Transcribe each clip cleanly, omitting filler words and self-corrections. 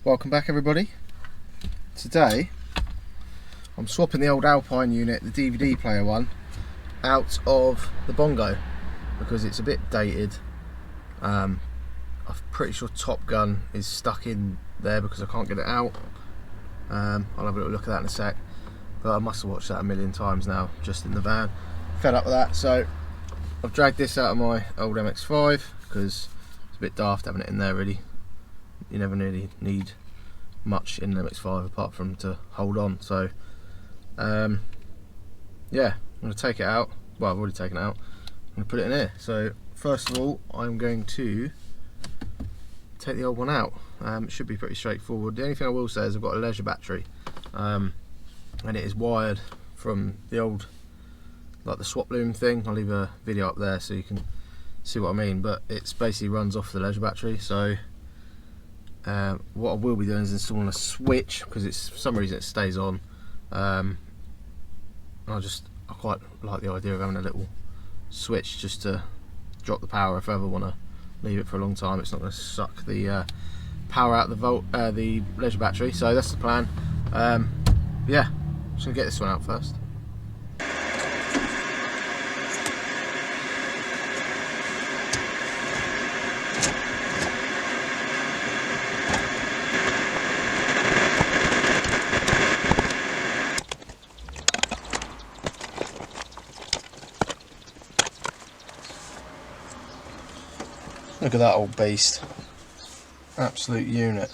Welcome back everybody. Today I'm swapping the old Alpine unit, the DVD player one, out of the Bongo because it's a bit dated. I'm pretty sure Top Gun is stuck in there because I can't get it out. I'll have a little look at that in a sec, but I must have watched that a million times now just in the van. Fed up with that, so I've dragged this out of my old MX-5 because it's a bit daft having it in there really. You never really need much in an MX-5 apart from to hold on, so yeah, I'm going to take it out. Well, I've already taken it out. I'm going to put it in here. So first of all, I'm going to take the old one out. It should be pretty straightforward. The only thing I will say is I've got a leisure battery, and it is wired from the old, like the swap loom thing. I'll leave a video up there so you can see what I mean, but it's basically runs off the leisure battery. So what I will be doing is installing a switch because it's for some reason it stays on. I quite like the idea of having a little switch just to drop the power if I ever want to leave it for a long time. It's not going to suck the power out of the leisure battery. So that's the plan. Yeah, just gonna get this one out first. Look at that old beast. Absolute unit.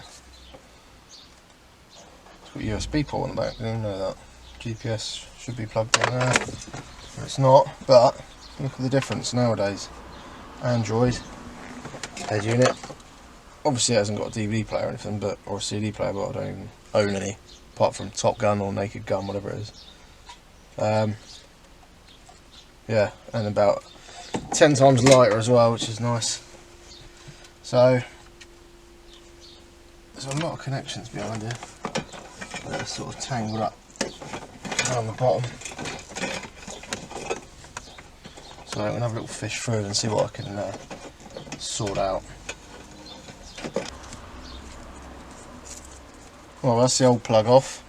It's got a USB port on the back, didn't know that. GPS should be plugged in there. It's not, but look at the difference nowadays. Android, head unit. Obviously it hasn't got a DVD player or anything, but or a CD player, but I don't even own any, apart from Top Gun or Naked Gun, whatever it is. Yeah, and about 10 times lighter as well, which is nice. So there's a lot of connections behind here that are sort of tangled up down the bottom. So I'm going to have a little fish through and see what I can sort out. Well, that's the old plug off.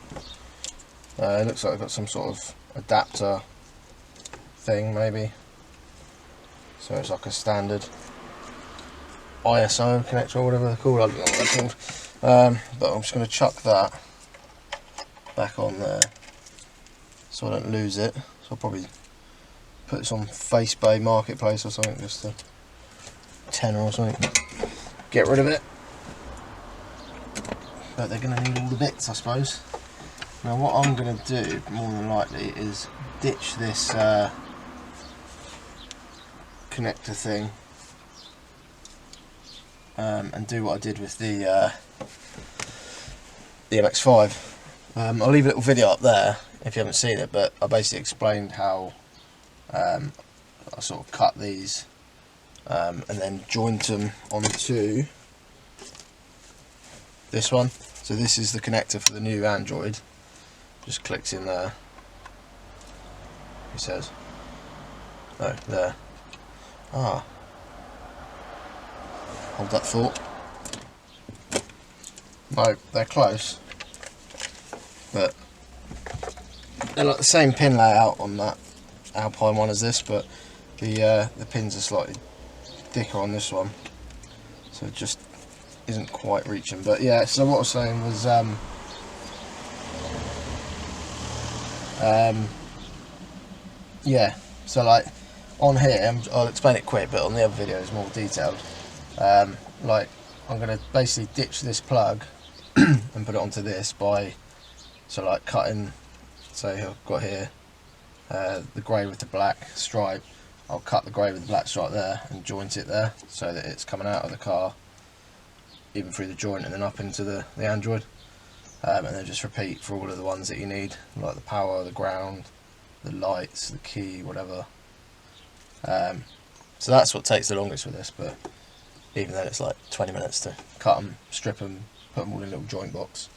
It looks like I've got some sort of adapter thing maybe. So it's like a standard ISO connector or whatever they're called, I don't know what they're called. But I'm just going to chuck that back on there so I don't lose it. So I'll probably put this on FaceBay Marketplace or something, just a tenner or something. Get rid of it. But they're going to need all the bits, I suppose. Now what I'm going to do, more than likely, is ditch this connector thing. And do what I did with the MX-5. I'll leave a little video up there if you haven't seen it, but I basically explained how I sort of cut these and then joined them onto this one. So this is the connector for the new Android. Just clicks in there. It says, oh, there. Ah. Hold that thought. No, they're close, but they're like the same pin layout on that Alpine one as this, but the pins are slightly thicker on this one, so it just isn't quite reaching. But yeah, so what I was saying was yeah, so like on here, I'll explain it quick, but on the other video it's more detailed. Like I'm going to basically ditch this plug and put it onto this by, so like cutting, so I've got here the grey with the black stripe. I'll cut the grey with the black stripe there and joint it there so that it's coming out of the car even through the joint and then up into the Android, and then just repeat for all of the ones that you need, like the power, the ground, the lights, the key, whatever. So that's what takes the longest with this, but even then it's like 20 minutes to cut them, strip them, put them all in a little joint box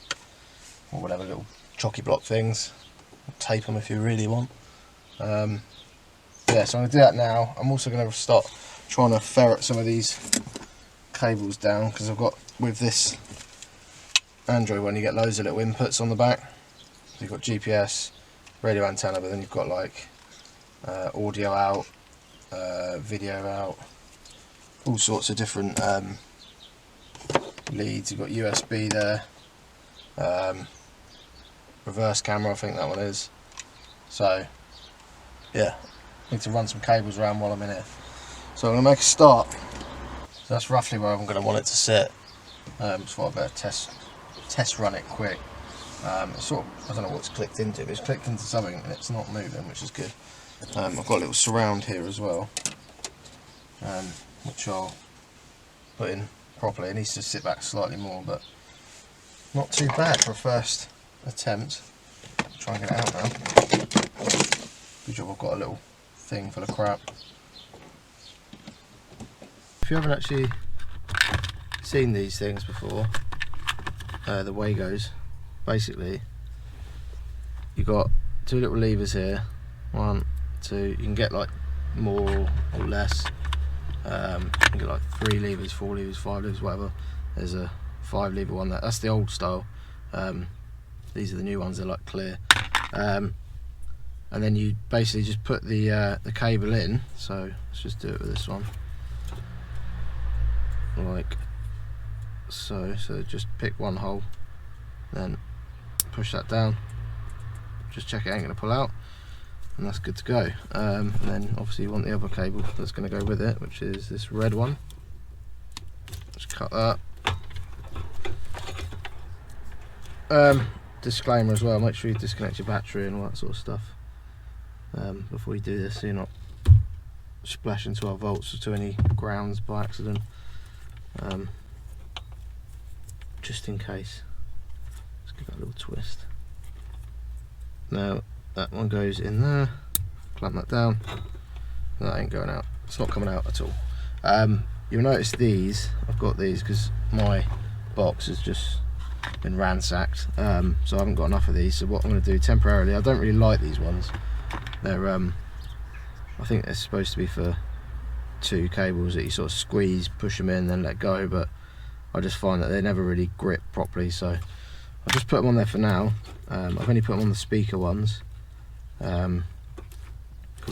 or whatever, little chocky block things, tape them if you really want. Yeah, so I'm going to do that now. I'm also going to start trying to ferret some of these cables down because I've got, with this Android one, you get loads of little inputs on the back. You've got GPS, radio antenna, but then you've got like audio out, video out, all sorts of different leads. You've got USB there, reverse camera, I think that one is. So yeah, need to run some cables around while I'm in here. So I'm going to make a start. So that's roughly where I'm going to want it to sit. So I better test run it quick. It's sort of, I don't know what it's clicked into, but it's clicked into something and it's not moving, which is good. I've got a little surround here as well, which I'll put in properly. It needs to sit back slightly more, but not too bad for a first attempt. I'll try and get it out now. Good job I've got a little thing full of crap. If you haven't actually seen these things before, the Wagos, basically you've got two little levers here, 1, 2, you can get like more or less, you can get like 3 levers, 4 levers, 5 levers, whatever. There's a 5 lever one, that's the old style. These are the new ones, they're like clear. And then you basically just put the cable in. So let's just do it with this one, like so. So just pick one hole, then push that down, just check it ain't going to pull out, and that's good to go. And then obviously you want the other cable that's going to go with it, which is this red one. Just cut that. Disclaimer as well, make sure you disconnect your battery and all that sort of stuff before you do this, so you're not splashing 12 volts to any grounds by accident, just in case. Let's give that a little twist. Now that one goes in there, clamp that down. That ain't going out, it's not coming out at all. You'll notice these, I've got these because my box has just been ransacked, so I haven't got enough of these. So what I'm going to do temporarily, I don't really like these ones. They're I think they're supposed to be for 2 cables that you sort of squeeze, push them in, then let go, but I just find that they never really grip properly, so I'll just put them on there for now. I've only put them on the speaker ones because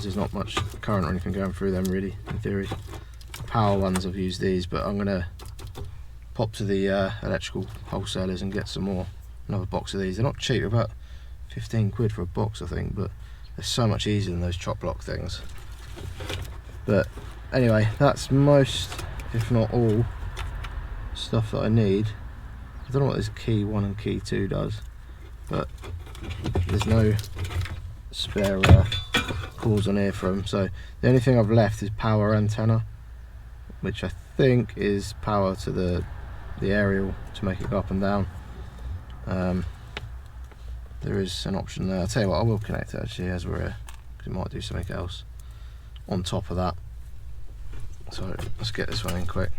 there's not much current or anything going through them really, in theory. The power ones I've used these, but I'm going to pop to the electrical wholesalers and get some more, another box of these. They're not cheap, they're about 15 quid for a box I think, but they're so much easier than those chop block things. But anyway, that's most, if not all, stuff that I need. I don't know what this key 1 and key 2 does, but there's no spare cords on here for them, so the only thing I've left is power antenna, which I think is power to the aerial to make it go up and down. There is an option there. I'll tell you what, I will connect it actually as we're here, because it might do something else on top of that. So let's get this one in quick.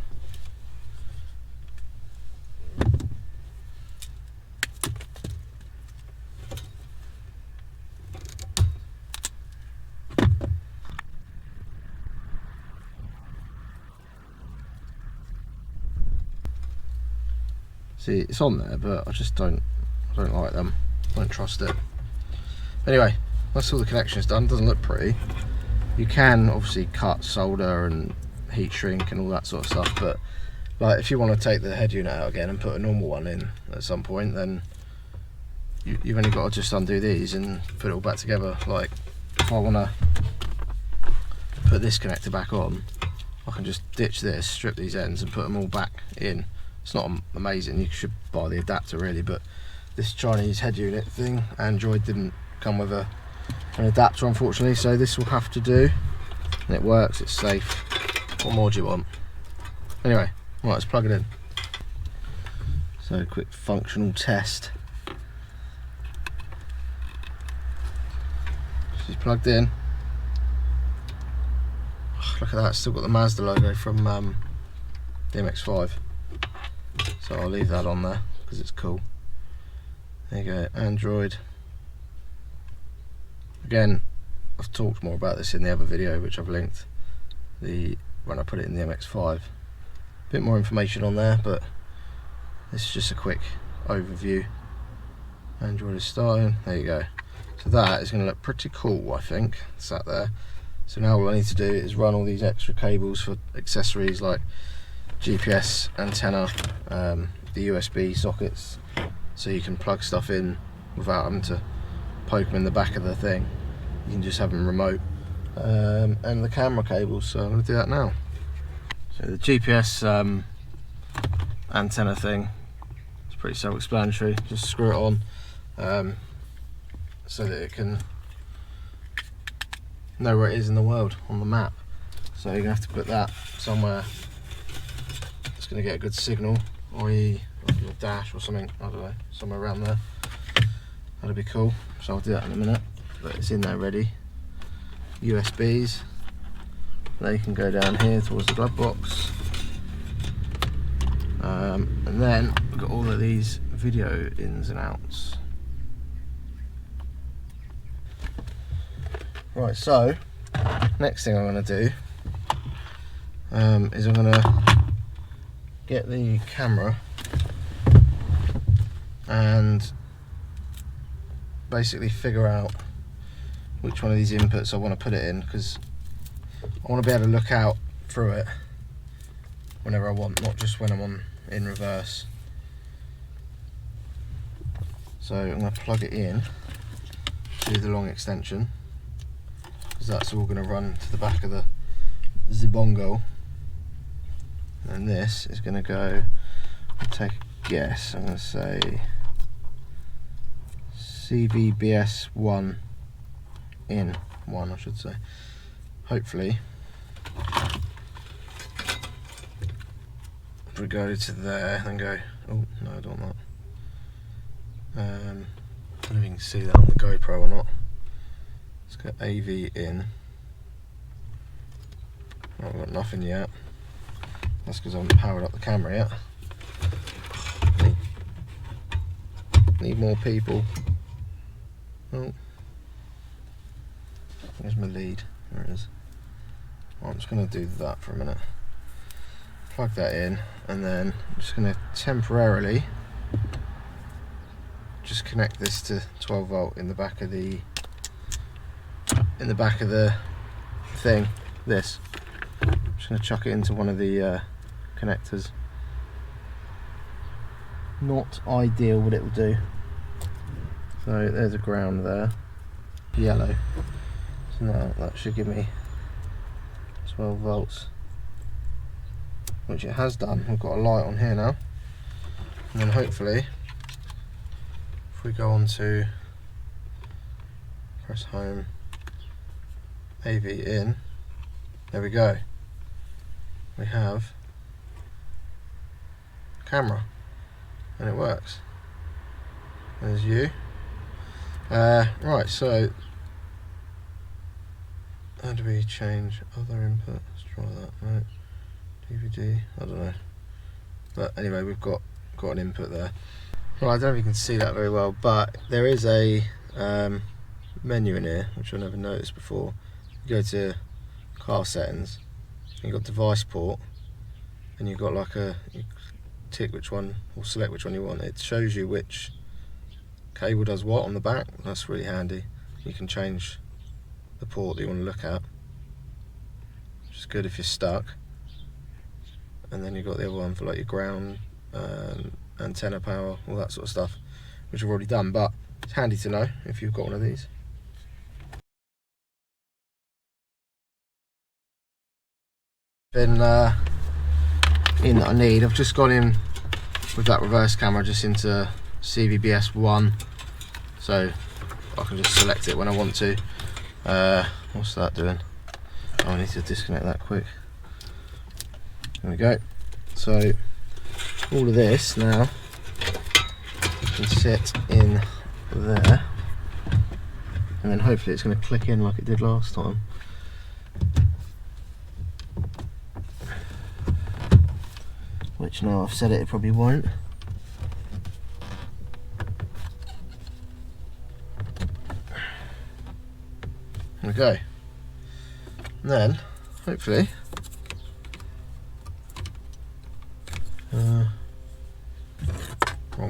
See, it's on there, but I just don't like them. I don't trust it. Anyway, that's all the connections done. Doesn't look pretty. You can obviously cut solder and heat shrink and all that sort of stuff, but like if you want to take the head unit out again and put a normal one in at some point, then you've only got to just undo these and put it all back together. Like if I want to put this connector back on, I can just ditch this, strip these ends and put them all back in. It's not amazing, you should buy the adapter really, but this Chinese head unit thing, Android, didn't come with an adapter unfortunately, so this will have to do. And it works, it's safe. What more do you want? Anyway, right, let's plug it in. So a quick functional test. She's plugged in. Oh, look at that, it's still got the Mazda logo from the MX-5. So I'll leave that on there because it's cool. There you go, Android. Again, I've talked more about this in the other video, which I've linked when I put it in the MX-5. A bit more information on there, but this is just a quick overview. Android is starting. There you go. So that is going to look pretty cool, I think, sat there. So now all I need to do is run all these extra cables for accessories like GPS antenna, the USB sockets, so you can plug stuff in without having to poke them in the back of the thing. You can just have them remote, and the camera cables. So I'm going to do that now. So the GPS antenna thing, it's pretty self-explanatory. Just screw it on so that it can know where it is in the world on the map. So you're going to have to put that somewhere that's going to get a good signal, i.e. like a dash or something, I don't know, somewhere around there. That'll be cool. So I'll do that in a minute, but it's in there ready. USBs, they can go down here towards the glove box. And then we've got all of these video ins and outs. Right, so next thing I'm going to do is I'm going to get the camera and basically figure out which one of these inputs I want to put it in, because I want to be able to look out through it whenever I want, not just when I'm in reverse. So I'm going to plug it in to the long extension, because that's all going to run to the back of the Bongo. And this is going to go, I'll take a guess, I'm going to say CVBS 1 in 1, I should say. Hopefully, if we go to there, then go, oh no, I don't want that. I don't know if you can see that on the GoPro or not. Let's go AV in. Oh, I've got nothing yet. That's because I haven't powered up the camera yet. Need more people. Oh, there's my lead. There it is. Well, I'm just going to do that for a minute. Plug that in, and then I'm just going to temporarily just connect this to 12 volt in the back of the thing. This. I'm just going to chuck it into one of the connectors. Not ideal what it will do. So there's a ground there, yellow. So now that should give me 12 volts, which it has done. We've got a light on here now, and then hopefully, if we go on to press home, AV in, there we go. We have camera, and it works. There's you. Right, so how do we change other input? Let's try that, right? DVD, I don't know. But anyway, we've got an input there. Well, I don't know if you can see that very well, but there is a menu in here, which I never noticed before. You go to car settings, and you've got device port, and you've got like you tick which one, or select which one you want. It shows you which cable does what on the back. That's really handy. You can change the port that you want to look at, which is good if you're stuck. And then you've got the other one for like your ground, antenna power, all that sort of stuff, which I've already done, but it's handy to know if you've got one of these. In that I need, I've just gone in with that reverse camera just into CVBS 1, so I can just select it when I want to. What's that doing? Oh, I need to disconnect that quick. There we go. So all of this now can sit in there, and then hopefully it's going to click in like it did last time. Which now I've said it probably won't. There we go. And then, hopefully, wrong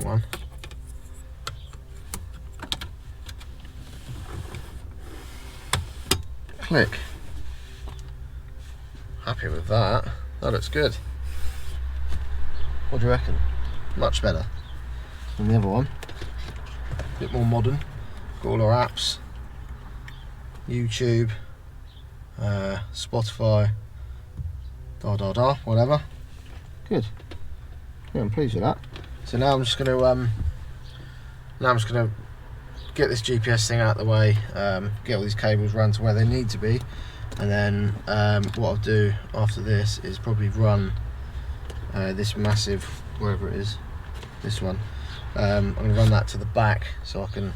one. click. Happy with that. That looks good. What do you reckon? Much better than the other one. A bit more modern. Got all our apps, YouTube, Spotify, whatever. Good. Yeah, I'm pleased with that. So now I'm just going to get this GPS thing out of the way, get all these cables run to where they need to be, and then what I'll do after this is probably run this massive, wherever it is, this one. I'm going to run that to the back so I can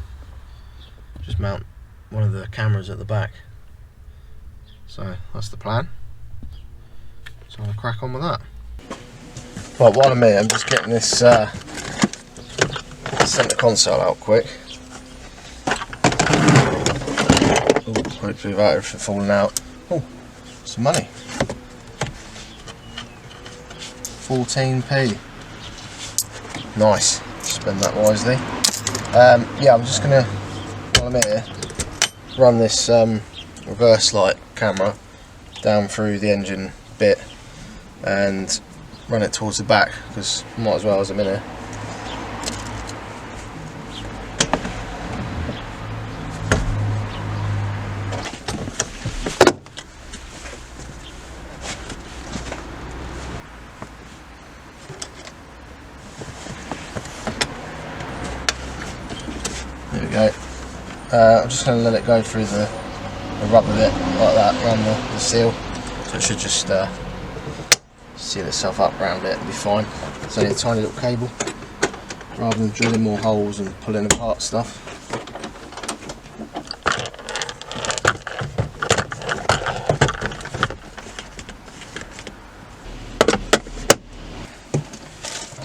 just mount one of the cameras at the back. So that's the plan. So I'm going to crack on with that. Right, while I'm here, I'm just getting this centre console out quick. Ooh, hopefully without everything falling out. Oh, some money. 14p. Nice. Spend that wisely. Yeah, I'm just gonna, while I'm here, run this reverse light camera down through the engine bit and run it towards the back, because might as well as I'm in here. There we go. I'm just going to let it go through the rubber bit like that around the seal, so it should just seal itself up around it and be fine. It's only a tiny little cable, rather than drilling more holes and pulling apart stuff.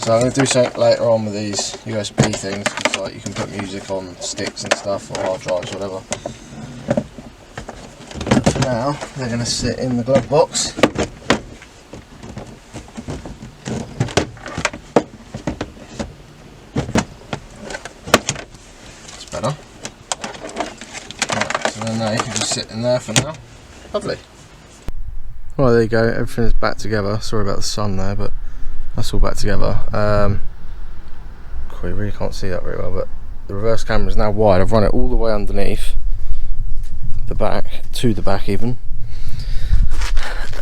So I'm going to do something later on with these USB things, because like you can put music on sticks and stuff, or hard drives, whatever. But for now, they're going to sit in the glove box. That's better. Right, so then they can just sit in there for now. Lovely. Right, there you go. Everything's back together. Sorry about the sun there, but that's all back together. You really can't see that very well, but the reverse camera is now wide. I've run it all the way underneath the back, to the back even,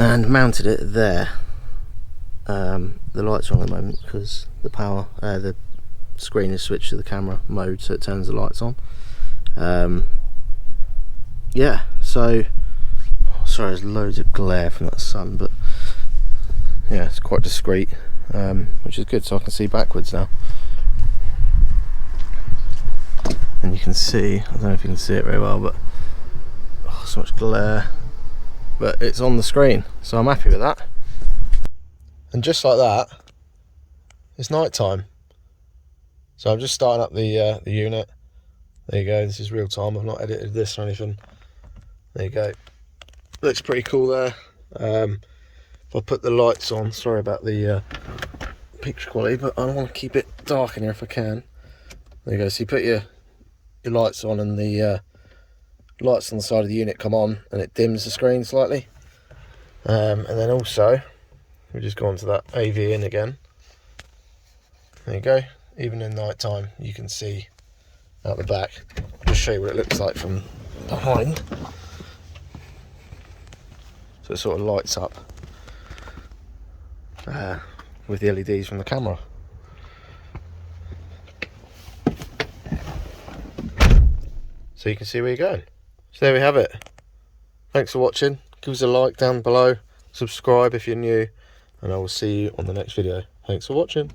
and mounted it there. The lights are on at the moment because the power, the screen is switched to the camera mode, so it turns the lights on. Yeah, so sorry, there's loads of glare from that sun, but yeah, it's quite discreet, which is good, so I can see backwards now. And you can see, I don't know if you can see it very well, but oh, so much glare, but it's on the screen, so I'm happy with that. And just like that, it's night time. So I'm just starting up the unit. There you go, this is real time, I've not edited this or anything. There you go, looks pretty cool there. If I put the lights on, sorry about the picture quality, but I want to keep it dark in here if I can. There you go, so you put your lights on, and the lights on the side of the unit come on, and it dims the screen slightly. And then also, we just go on to that AV in again. There you go, even in night time you can see out the back. I'll just show you what it looks like from behind. So it sort of lights up with the LEDs from the camera. So you can see where you're going. So there we have it. Thanks for watching. Give us a like down below. Subscribe if you're new. And I will see you on the next video. Thanks for watching.